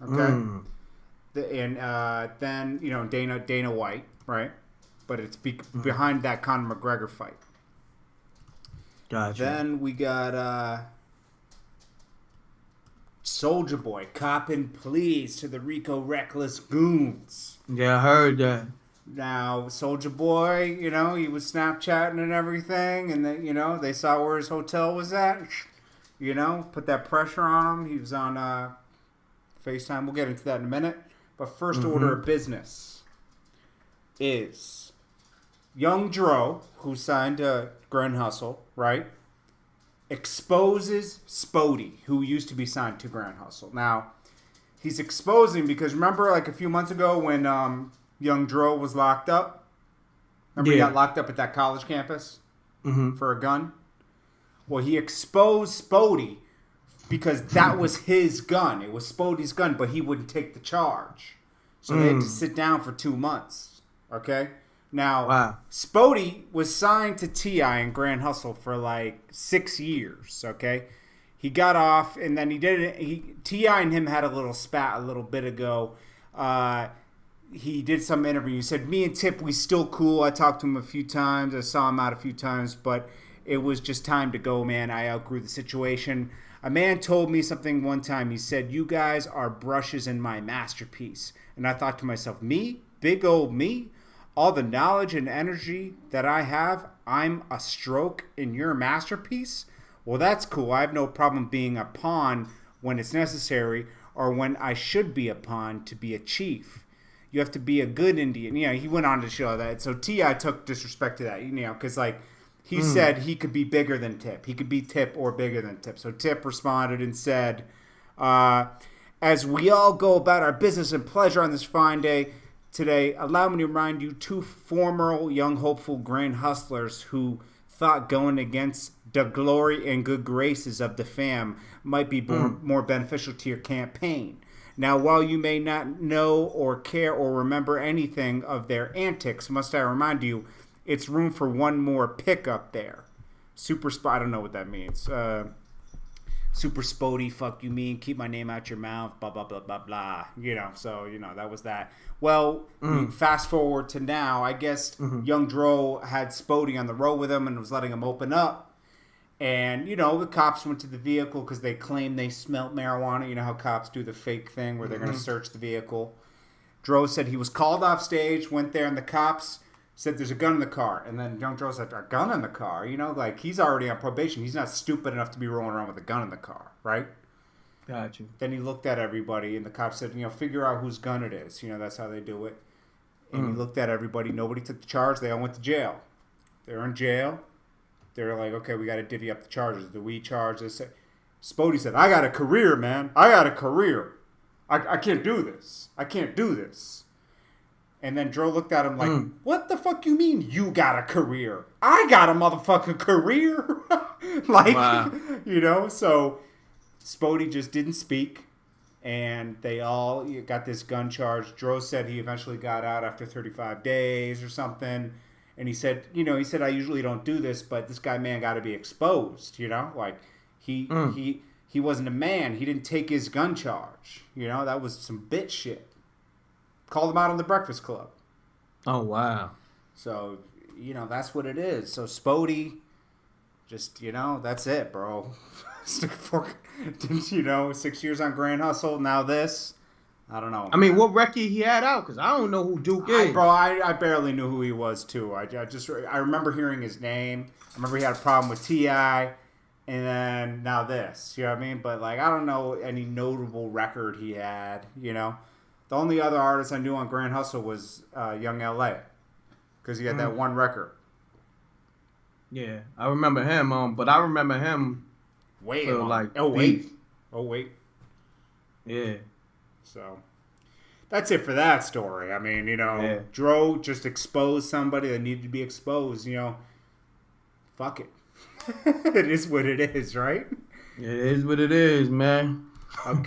Okay, then Dana White, right? But it's behind that Conor McGregor fight. Gotcha. Then we got Soldier Boy copping pleas to the Rico Reckless goons. Yeah, I heard that. Now, Soldier Boy, he was Snapchatting and everything, and they saw where his hotel was at. Put that pressure on him. He was on FaceTime. We'll get into that in a minute. But first order of business is Young Dro, who signed to Grand Hustle, right? Exposes Spodee, who used to be signed to Grand Hustle. Now, he's exposing because remember like a few months ago when Young Dro was locked up? Remember he got locked up at that college campus for a gun? Well, he exposed Spodee because that was his gun. It was Spodee's gun, but he wouldn't take the charge. So they had to sit down for 2 months. Okay? Now, Spodee was signed to T.I. in Grand Hustle for like 6 years. Okay? He got off, and then he did it. T.I. and him had a little spat a little bit ago. He did some interview. He said, me and Tip, we still cool. I talked to him a few times. I saw him out a few times, but it was just time to go, man. I outgrew the situation. A man told me something one time. He said, you guys are brushes in my masterpiece. And I thought to myself, me? Big old me? All the knowledge and energy that I have, I'm a stroke in your masterpiece? Well, that's cool. I have no problem being a pawn when it's necessary or when I should be a pawn to be a chief. You have to be a good Indian. He went on to show that. So T.I. took disrespect to that, because like he said he could be bigger than Tip. He could be Tip or bigger than Tip. So Tip responded and said, as we all go about our business and pleasure on this fine day today, allow me to remind you two former young hopeful grand hustlers who thought going against the glory and good graces of the fam might be more beneficial to your campaign. Now, while you may not know or care or remember anything of their antics, must I remind you, it's room for one more pick up there. I don't know what that means. Super Spodee, fuck you mean, keep my name out your mouth, blah, blah, blah, blah, blah. So, that was that. Well, fast forward to now, I guess Young Dro had Spodee on the road with him and was letting him open up. And, the cops went to the vehicle because they claimed they smelt marijuana. You know how cops do the fake thing where they're going to search the vehicle. Dro said he was called off stage, went there, and the cops said there's a gun in the car. And then Young Dro said, a gun in the car? Like he's already on probation. He's not stupid enough to be rolling around with a gun in the car, right? Got you. Then he looked at everybody, and the cops said, figure out whose gun it is. That's how they do it. And he looked at everybody. Nobody took the charge. They all went to jail. They were in jail. They were like, okay, we got to divvy up the charges. Do we charge this? Spodee said, I got a career, man. I got a career. I can't do this. I can't do this. And then Dro looked at him like, what the fuck you mean you got a career? I got a motherfucking career. So Spodee just didn't speak. And they all got this gun charge. Dro said he eventually got out after 35 days or something. And he said, I usually don't do this, but this man got to be exposed, Like, he wasn't a man. He didn't take his gun charge. That was some bitch shit. Called him out on the Breakfast Club. Oh, wow. So, that's what it is. So, Spodee, just, that's it, bro. 6 years on Grand Hustle, now this. I don't know. I mean, what record he had out? Because I don't know who Duke is. I barely knew who he was, too. I remember hearing his name. I remember he had a problem with T.I. And then now this. You know what I mean? But, I don't know any notable record he had, The only other artist I knew on Grand Hustle was Young L.A. Because he had that one record. Yeah, I remember him. But I remember him. Wait. Yeah. So, that's it for that story. I mean, Dro just exposed somebody that needed to be exposed, Fuck it. It is what it is, right? It is what it is, man. Okay.